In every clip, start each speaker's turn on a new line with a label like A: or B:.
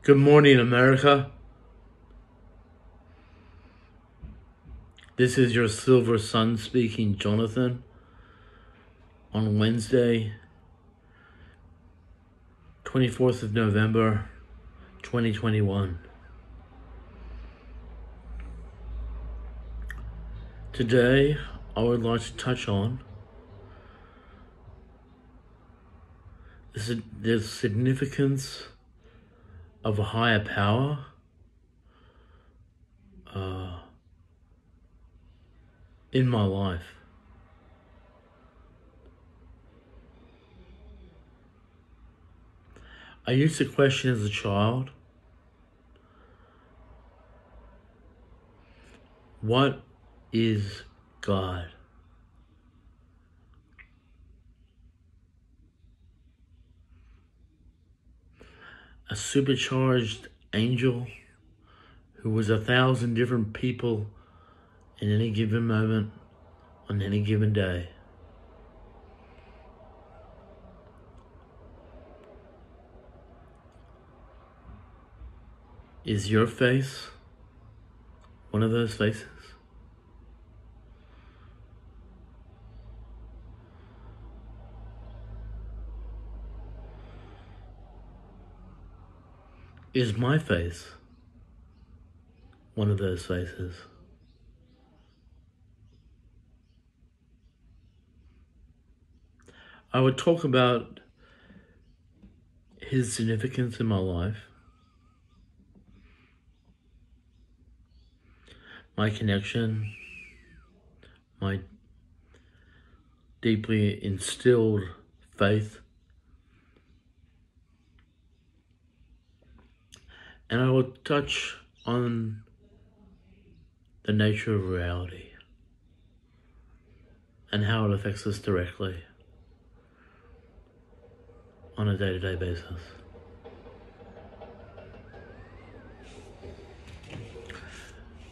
A: Good morning, America. This is your Silver Sun speaking, Jonathan, on Wednesday, 24th of November, 2021. Today, I would like to touch on the significance of a higher power in my life. I used to question as a child, what is God? A supercharged angel who was 1,000 different people in any given moment on any given day. Is your face one of those faces? Is my face one of those faces? I would talk about his significance in my life, my connection, my deeply instilled faith, and I will touch on the nature of reality and how it affects us directly on a day-to-day basis.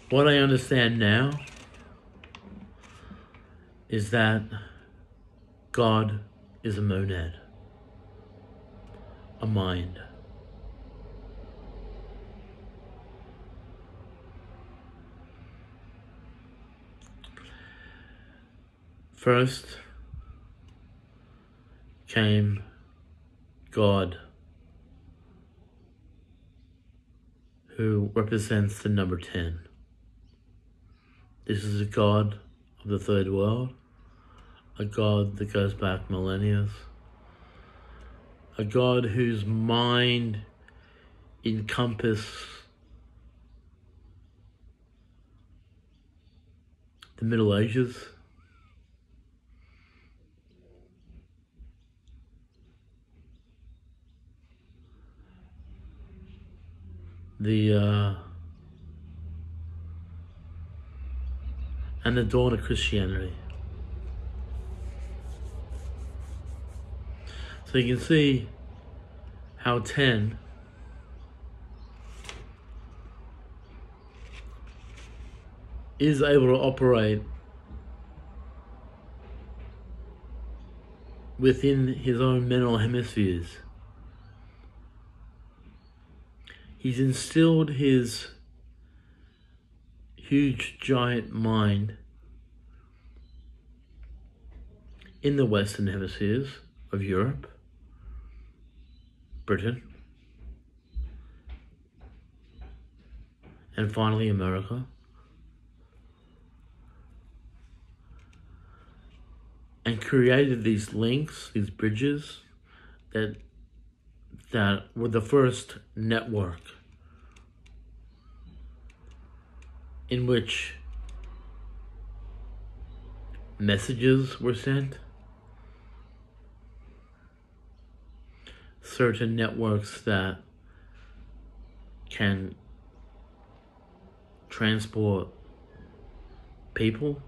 A: What I understand now is that God is a monad, a mind. First came God, who represents the number 10. This is a God of the third world, a God that goes back millennia, a God whose mind encompasses the Middle Ages, and the dawn of Christianity. So you can see how 10 is able to operate within his own mental hemispheres. He's instilled his huge giant mind in the Western hemispheres of Europe, Britain, and finally America. And created these links, these bridges that were the first network in which messages were sent. Certain networks that can transport people,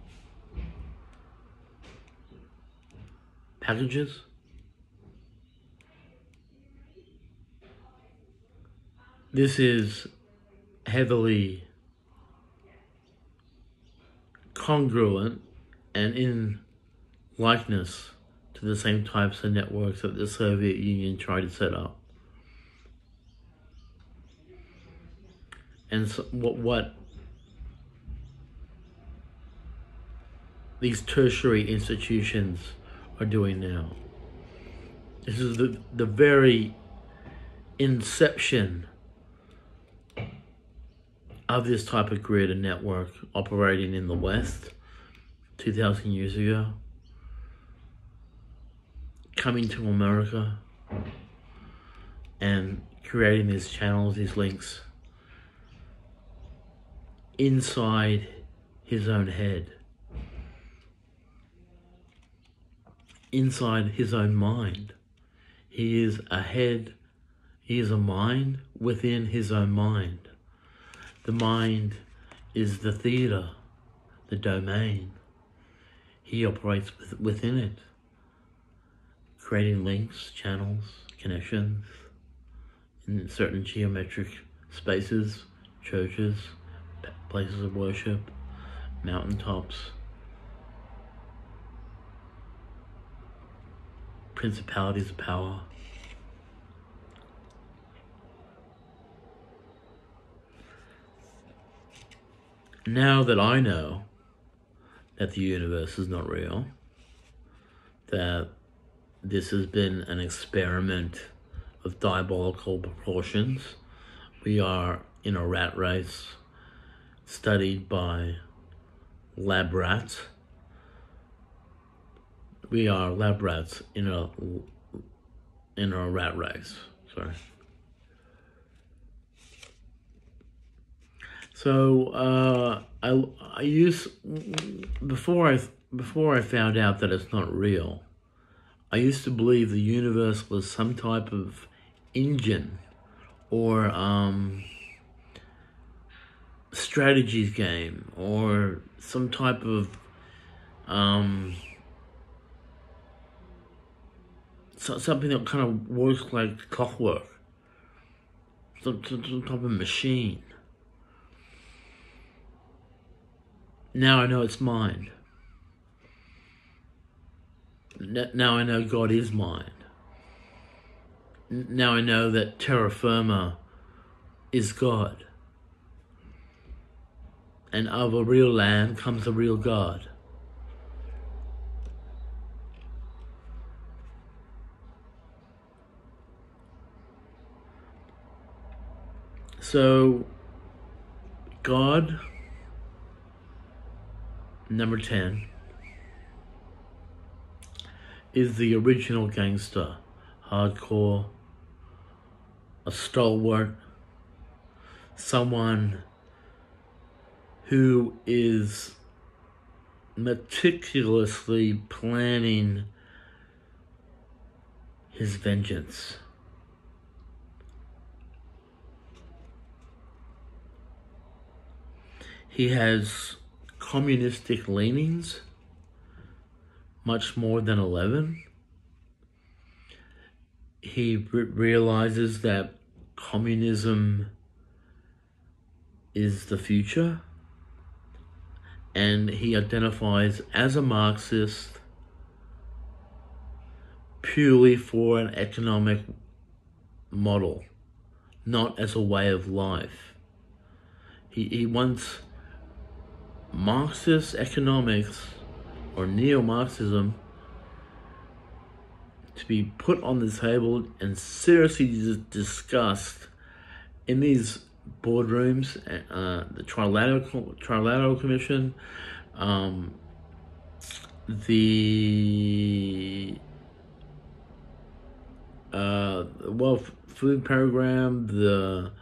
A: packages. This is heavily congruent and in likeness to the same types of networks that the Soviet Union tried to set up. And so what these tertiary institutions are doing now. This is the very inception of this type of grid and network operating in the West 2,000 years ago, coming to America and creating these channels, these links inside his own head, inside his own mind. He is a head, he is a mind within his own mind. The mind is the theater, the domain. He operates within it, creating links, channels, connections in certain geometric spaces, churches, places of worship, mountaintops, principalities of power. Now that I know that the universe is not real, that this has been an experiment of diabolical proportions, we are in a rat race studied by lab rats. We are lab rats in a rat race. Sorry. So I used before I found out that it's not real, I used to believe the universe was some type of engine or strategies game or some type of something that kind of works like clockwork, some type of machine. Now I know it's mind. Now I know God is mind. Now I know that terra firma is God. And of a real land comes a real God. So, God, number 10, is the original gangster, hardcore, a stalwart, someone who is meticulously planning his vengeance. He has communistic leanings, much more than 11. He realizes that communism is the future, and he identifies as a Marxist purely for an economic model, not as a way of life. He wants Marxist economics or neo-Marxism to be put on the table and seriously discussed in these boardrooms, the Trilateral Commission, the World Food Program, the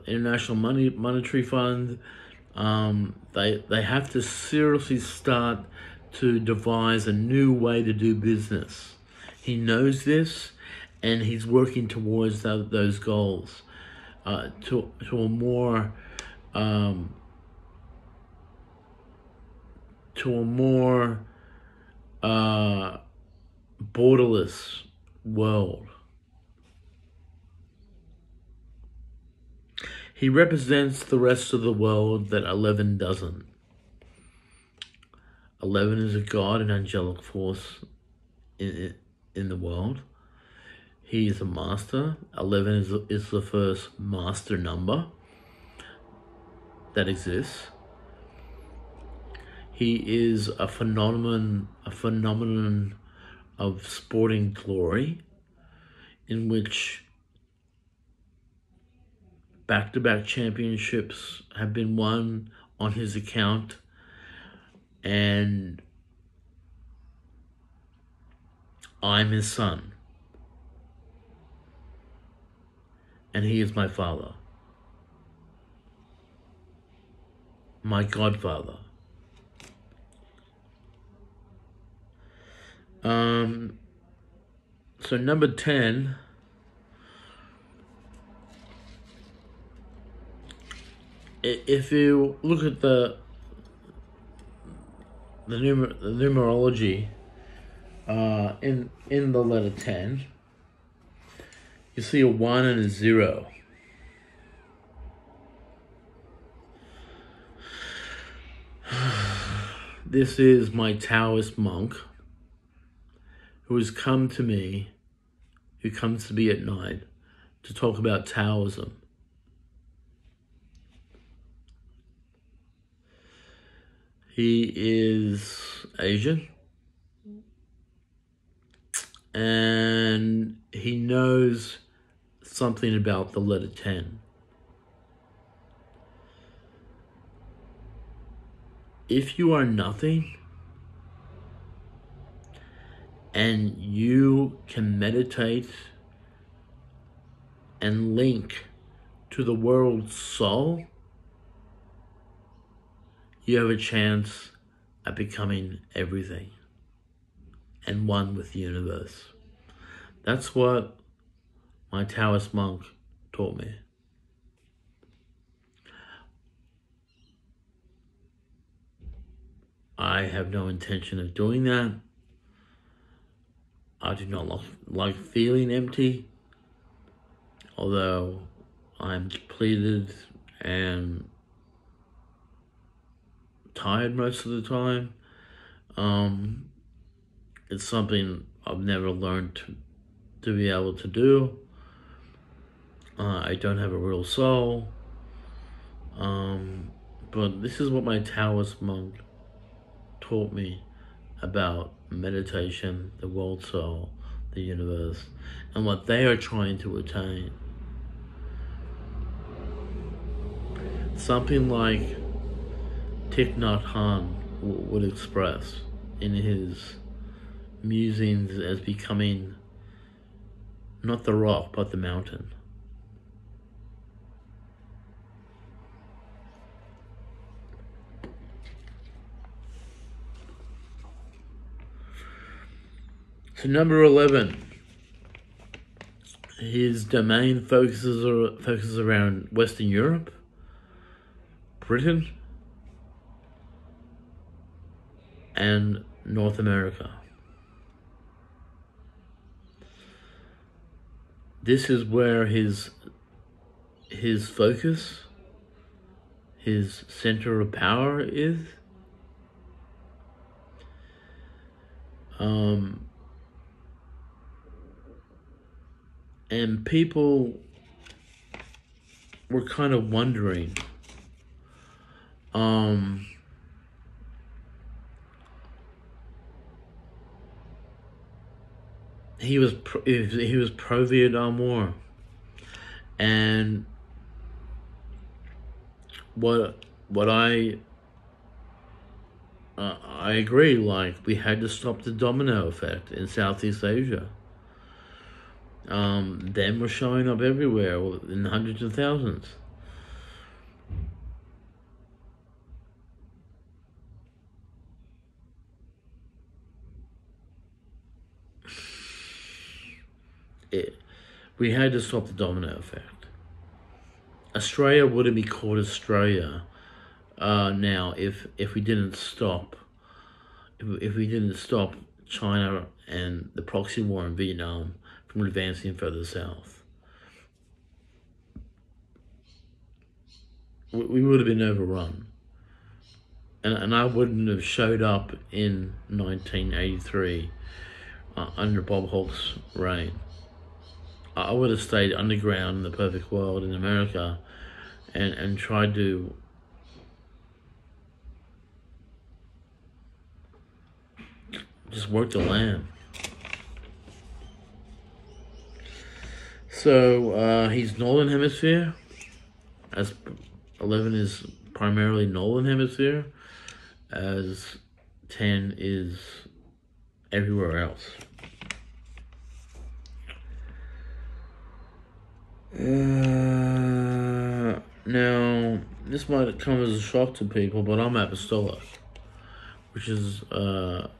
A: International Monetary Fund. They have to seriously start to devise a new way to do business. He knows this, and he's working towards those goals, to a more borderless world. He represents the rest of the world that 11 doesn't. 11 is a god, an angelic force in the world. He is a master. 11 is the first master number. that exists. He is a phenomenon of sporting glory, in which back-to-back championships have been won on his account, and I'm his son, and he is my father, my godfather. So number 10, if you look at the numerology in the letter 10, you see a 1 and a 0. This is my Taoist monk who has come to me, who comes to me at night to talk about Taoism. He is Asian, and he knows something about the letter 10. If you are nothing, and you can meditate and link to the world's soul, you have a chance at becoming everything and one with the universe. That's what my Taoist monk taught me. I have no intention of doing that. I do not like feeling empty, although I'm depleted and tired most of the time. It's something I've never learned to be able to do. I don't have a real soul. But this is what my Taoist monk taught me about meditation, the world soul, the universe, and what they are trying to attain. Something like Thich Nhat Hanh would express in his musings as becoming not the rock, but the mountain. So number 11, his domain focuses around Western Europe, Britain, and North America. This is where his focus, his center of power is. And people were kind of wondering, he was pro Vietnam War, and what I agree. Like, we had to stop the domino effect in Southeast Asia. Them were showing up everywhere in hundreds of thousands. We had to stop the domino effect. Australia wouldn't be called Australia now if we didn't stop. If we didn't stop China and the proxy war in Vietnam from advancing further south, we would have been overrun. And I wouldn't have showed up in 1983 under Bob Hawke's reign. I would have stayed underground in the perfect world in America and tried to just work the land. So he's Northern Hemisphere, as 11 is primarily Northern Hemisphere, as 10 is everywhere else. Now, this might come as a shock to people, but I'm apostolic, which is a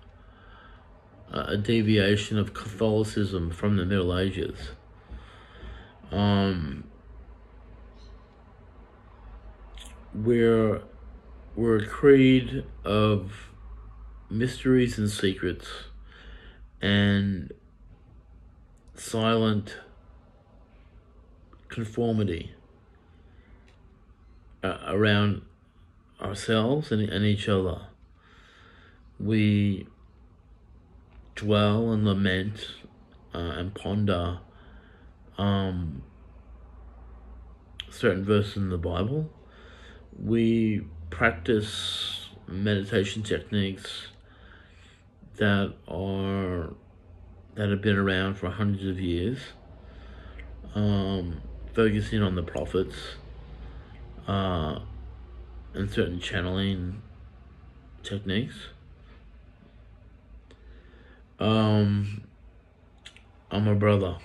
A: deviation of Catholicism from the Middle Ages. We're a creed of mysteries and secrets and silent conformity around ourselves and each other. We dwell and lament and ponder certain verses in the Bible. We practice meditation techniques that have been around for hundreds of years, focusing on the prophets and certain channeling techniques. I'm a brother,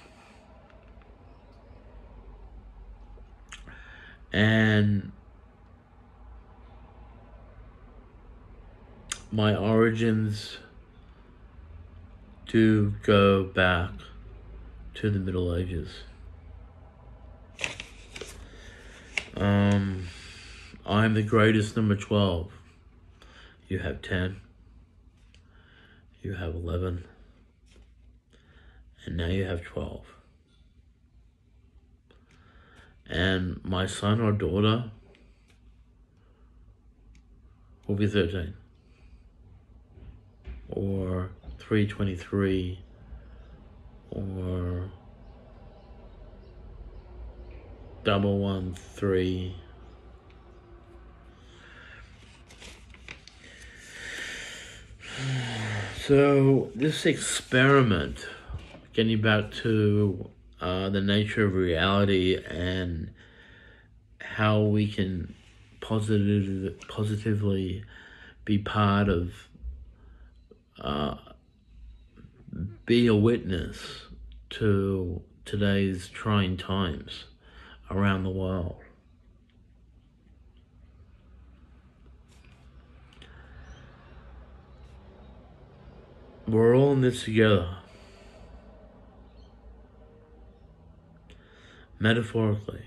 A: and my origins do go back to the Middle Ages. I'm the greatest number 12. You have 10. You have 11. And now you have 12. And my son or daughter will be 13. Or 323. Or 113. So this experiment, getting back to the nature of reality and how we can positively be part of, be a witness to today's trying times around the world. We're all in this together. Metaphorically.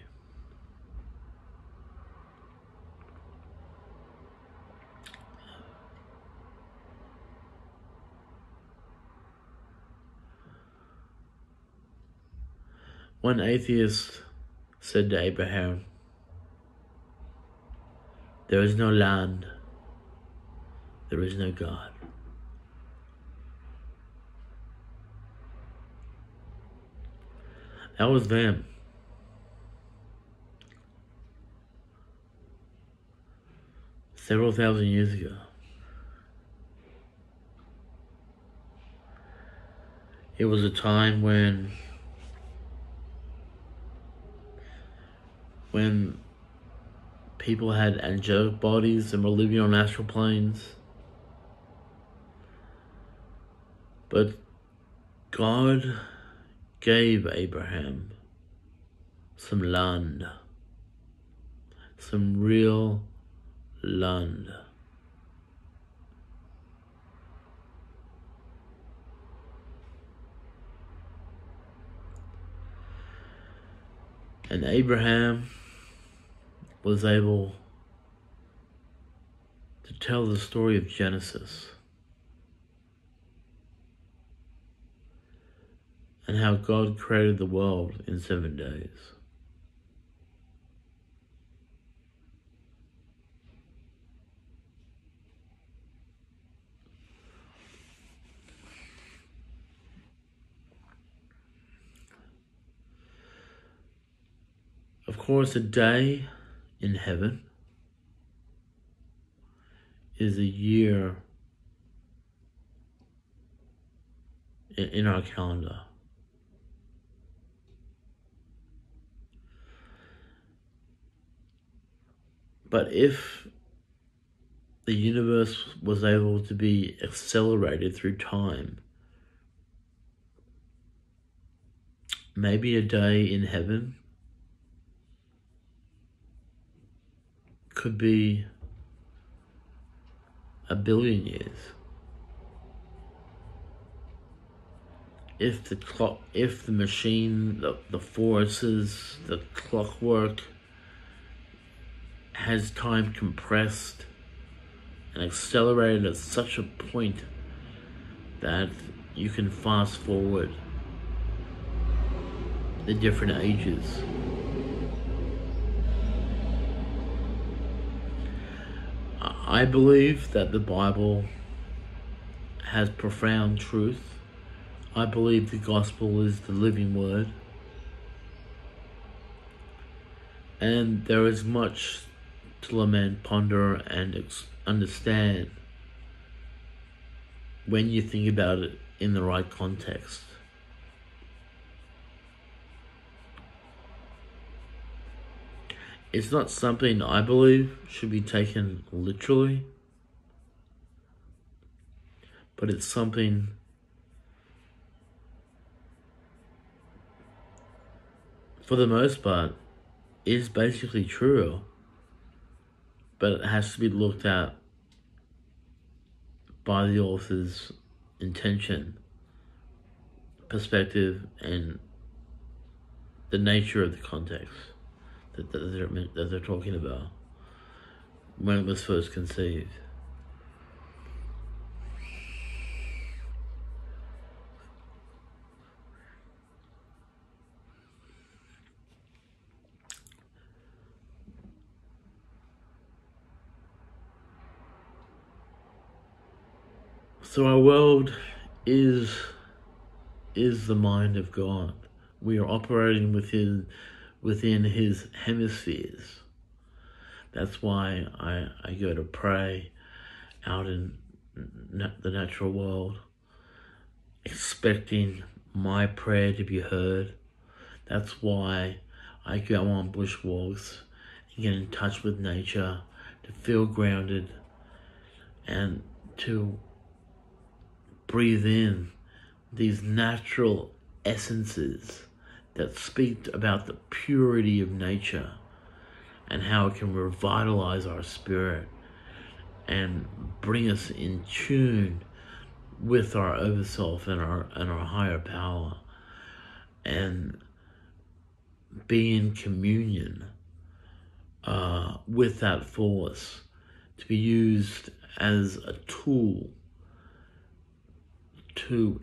A: One atheist said to Abraham, "There is no land, there is no God." That was them. Several thousand years ago. It was a time when people had angelic bodies and were living on astral planes. But God gave Abraham some land, some real land. And Abraham was able to tell the story of Genesis and how God created the world in 7 days. Of course, a day in heaven is a year in our calendar. But if the universe was able to be accelerated through time, maybe a day in heaven could be 1,000,000,000 years. If the machine, the forces, the clockwork has time compressed and accelerated at such a point that you can fast forward the different ages. I believe that the Bible has profound truth. I believe the gospel is the living word. And there is much to lament, ponder, and understand when you think about it in the right context. It's not something I believe should be taken literally, but it's something for the most part is basically true, but it has to be looked at by the author's intention, perspective, and the nature of the context that they're talking about when it was first conceived. So our world is the mind of God. We are operating within his hemispheres. That's why I go to pray out in the natural world, expecting my prayer to be heard. That's why I go on bushwalks and get in touch with nature, to feel grounded and to breathe in these natural essences that speak about the purity of nature and how it can revitalize our spirit and bring us in tune with our overself and our higher power, and be in communion with that force to be used as a tool to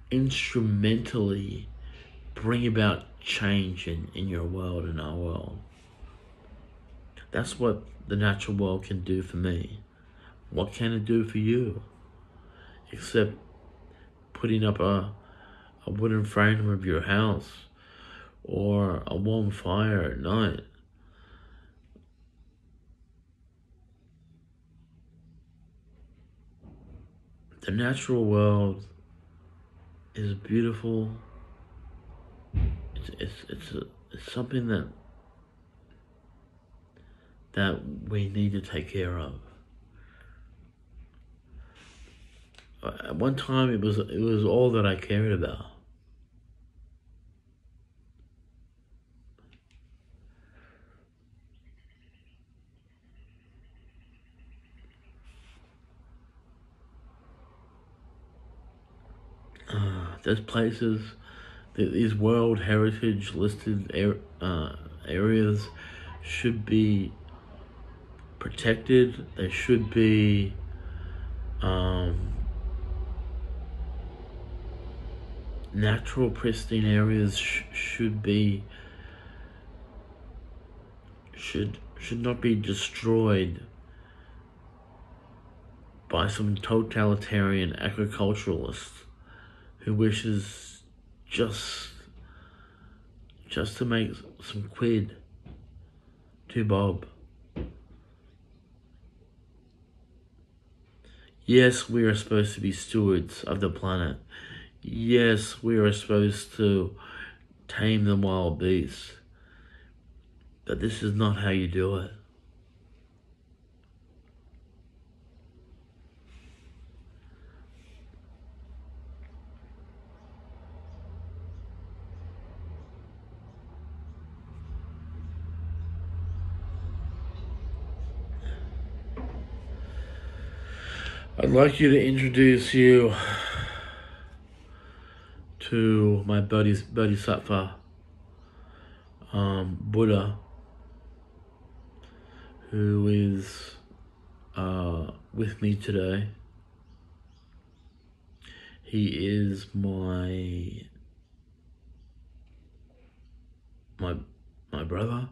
A: instrumentally bring about change in your world and our world. That's what the natural world can do for me. What can it do for you? Except putting up a wooden frame of your house or a warm fire at night. The natural world is beautiful. It's something that we need to take care of. At one time, it was all that I cared about. There's places, these World Heritage listed areas should be protected. They should be natural, pristine areas should not be destroyed by some totalitarian agriculturalist who wishes just to make some quid to Bob. Yes, we are supposed to be stewards of the planet. Yes, we are supposed to tame the wild beasts, but this is not how you do it. I'd like you to introduce you to my Bodhisattva, Buddha, who is with me today. He is my brother.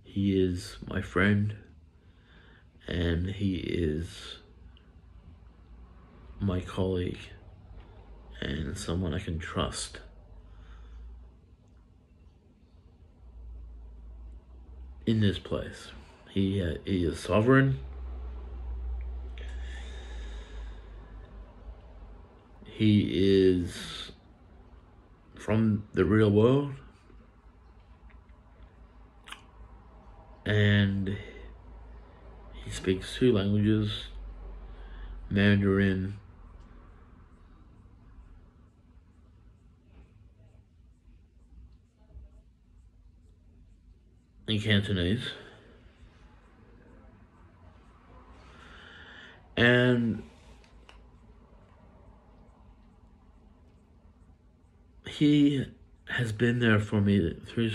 A: He is my friend, and he is my colleague and someone I can trust. In this place, he is sovereign. He is from the real world, and he speaks 2 languages, Mandarin and Cantonese. And he has been there for me through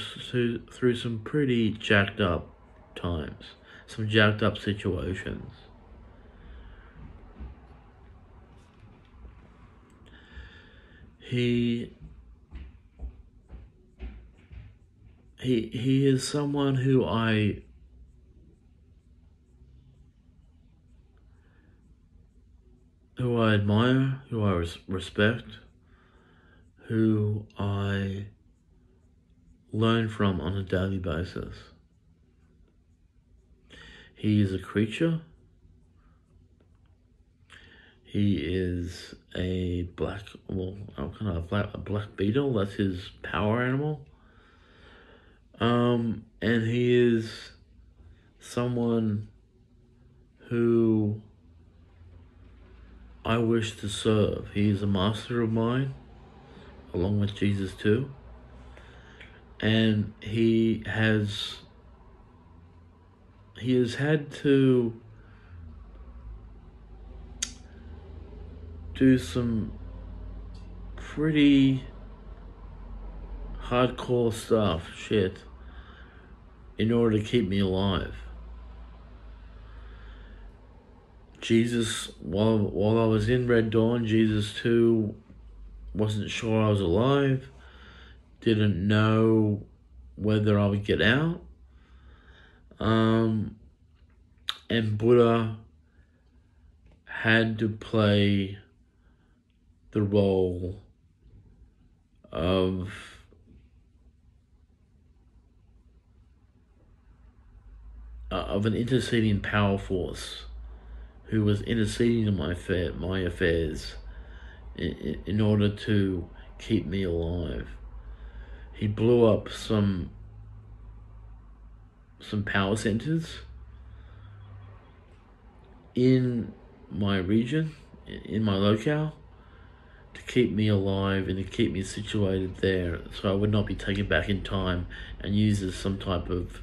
A: some pretty jacked up times, some jacked up situations. He is someone who I admire, who I respect, who I learn from on a daily basis. He is a creature. He is a black beetle. That's his power animal. And he is someone who I wish to serve. He is a master of mine, along with Jesus too. And he has had to do some pretty hardcore shit, in order to keep me alive. Jesus, while I was in Red Dawn, Jesus too wasn't sure I was alive, didn't know whether I would get out. And Buddha had to play the role of an interceding power force who was interceding in my affairs in order to keep me alive. He blew up some power centers in my region, in my locale, to keep me alive and to keep me situated there, so I would not be taken back in time and used as some type of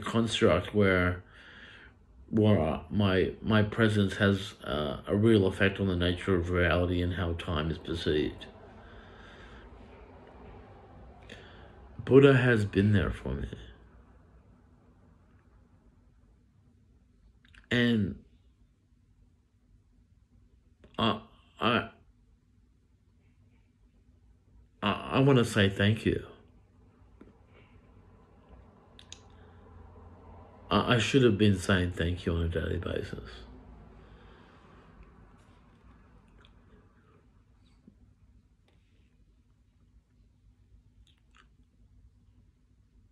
A: construct where my presence has a real effect on the nature of reality and how time is perceived. Buddha has been there for me. And I want to say thank you. I should have been saying thank you on a daily basis.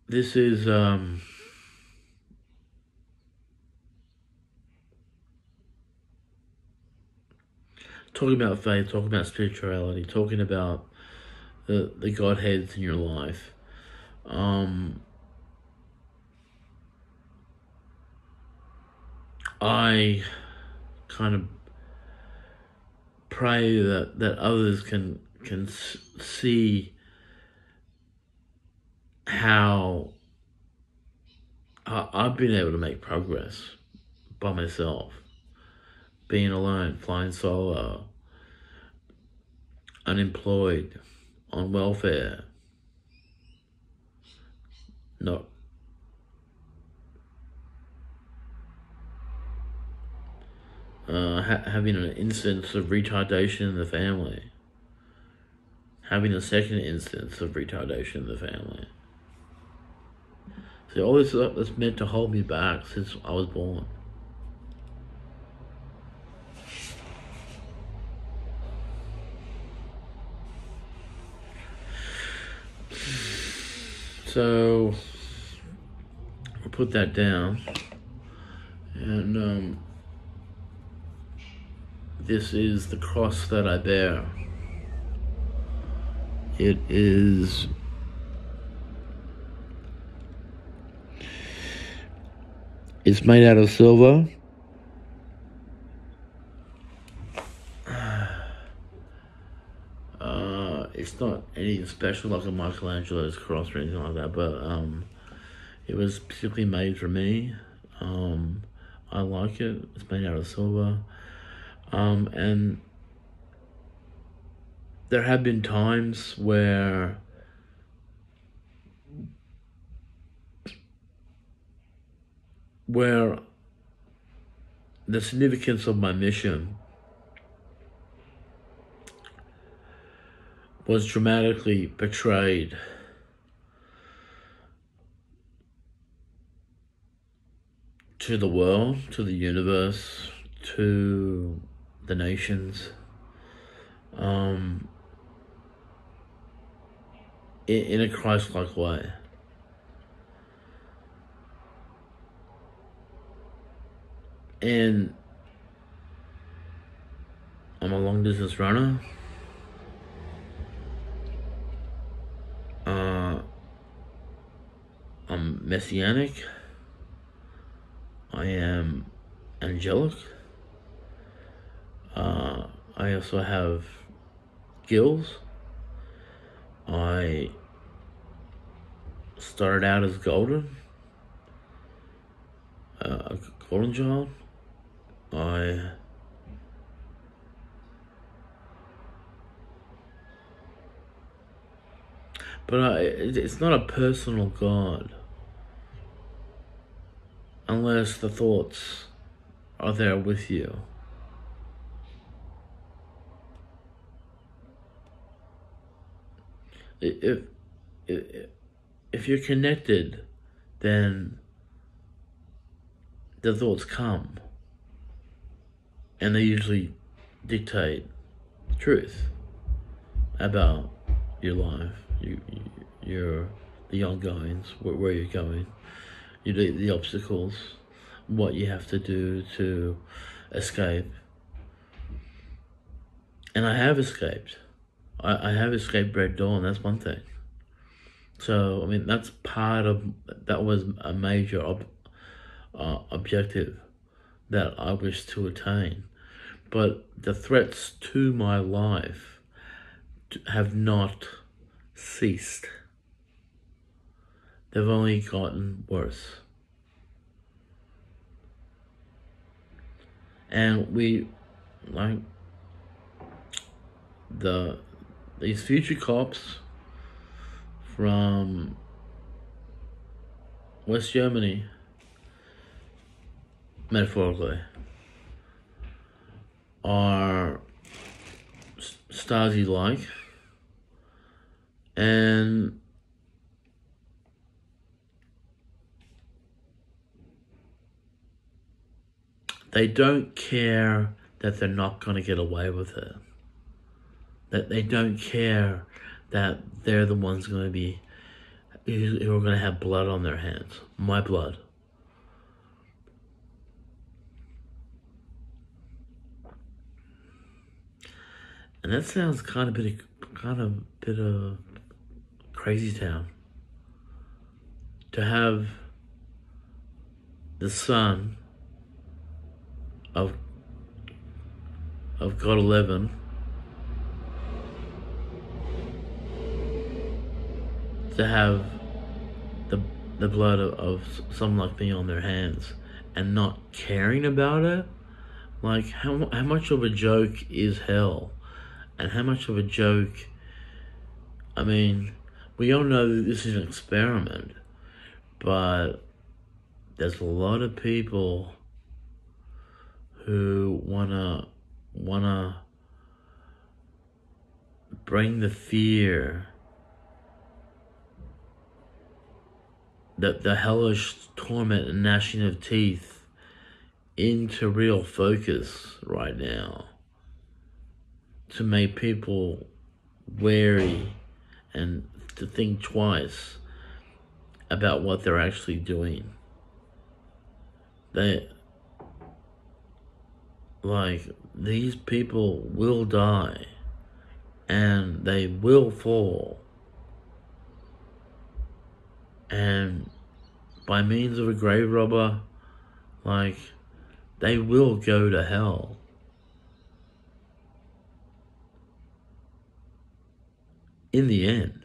A: This is talking about faith, talking about spirituality, talking about the Godheads in your life. I kind of pray that others can see how I've been able to make progress by myself, being alone, flying solo, unemployed, on welfare, not having an instance of retardation in the family, having a second instance of retardation in the family. So all this stuff that's meant to hold me back since I was born. So I'll put that down, and this is the cross that I bear. It's made out of silver. It's not anything special like a Michelangelo's cross or anything like that, but it was specifically made for me. I like it. It's made out of silver. And there have been times where the significance of my mission was dramatically betrayed. To the world, to the universe, to the nations. In a Christ-like way. And I'm a long-distance runner. I'm messianic. I am angelic. I also have gills. I started out as golden, a golden child. But it's not a personal God unless the thoughts are there with you. If you're connected, then the thoughts come, and they usually dictate truth about your life, the ongoings, where you're going, the obstacles, what you have to do to escape. And I have escaped. I have escaped Red Dawn, that's one thing. So, I mean, that was a major objective that I wish to attain. But the threats to my life have not ceased. They've only gotten worse. And these future cops from West Germany, metaphorically, are Stasi-like, and they don't care that they're not going to get away with it. That they don't care that they're the ones who are going to have blood on their hands. My blood. And that sounds kind of bit of crazy town. To have the son of God 11 to have the blood of someone like me on their hands and not caring about it. Like, how much of a joke is hell? And how much of a joke, I mean, we all know that this is an experiment, but there's a lot of people who wanna bring the fear, the hellish torment and gnashing of teeth into real focus right now, to make people wary and to think twice about what they're actually doing. These people will die and they will fall, and by means of a grave robber, they will go to hell. In the end.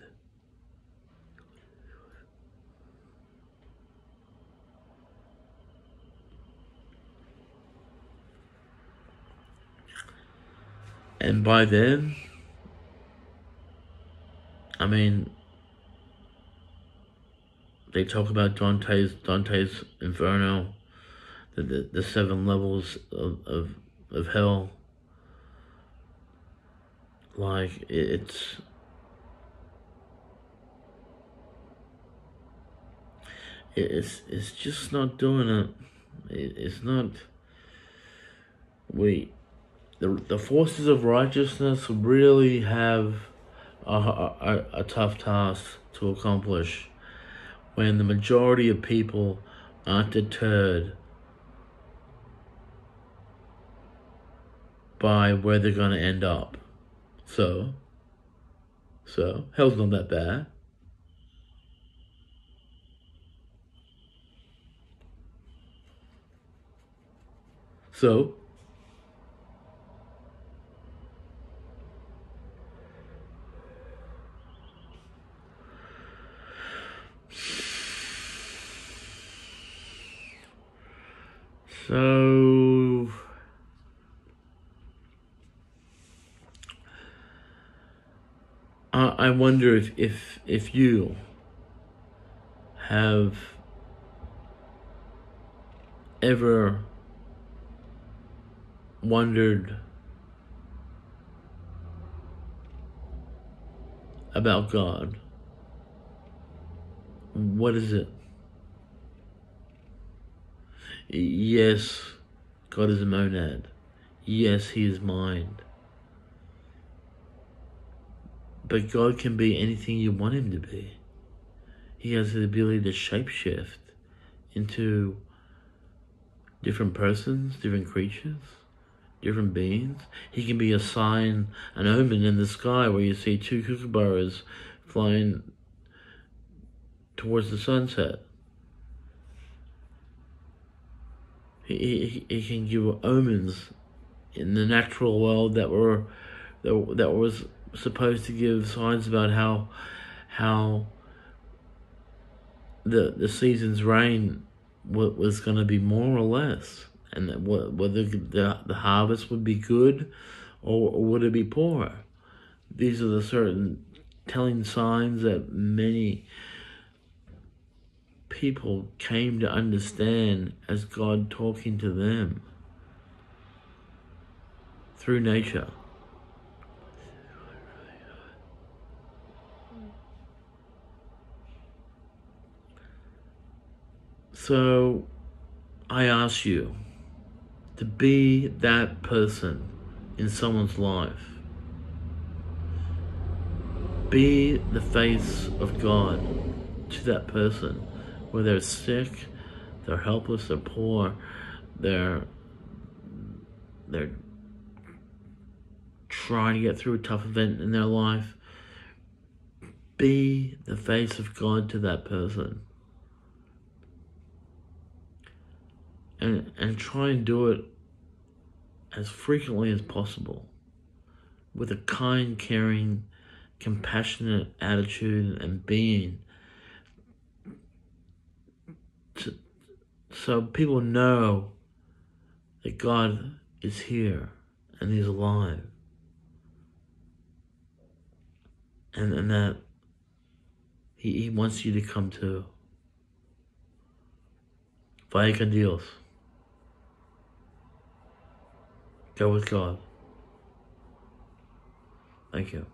A: And by then, I mean, they talk about Dante's Inferno, the 7 levels of hell. It's just not doing it. It's not. The forces of righteousness really have a tough task to accomplish when the majority of people aren't deterred by where they're going to end up. So, hell's not that bad. So, I wonder if you have ever wondered about God. What is it? Yes, God is a monad. Yes, He is mind. But God can be anything you want Him to be. He has the ability to shapeshift into different persons, different creatures, different beings. He can be a sign, an omen in the sky where you see 2 kookaburras flying towards the sunset. He can give omens in the natural world that was supposed to give signs about how the season's rain was going to be more or less, and that whether the harvest would be good or would it be poor. These are the certain telling signs that many people came to understand as God talking to them through nature. So I ask you to be that person in someone's life. Be the face of God to that person, whether they're sick, they're helpless, they're poor, they're trying to get through a tough event in their life, be the face of God to that person. And try and do it as frequently as possible with a kind, caring, compassionate attitude and being, so people know that God is here and He's alive, and that He wants you to come too. Vaya con Dios. Go with God. Thank you.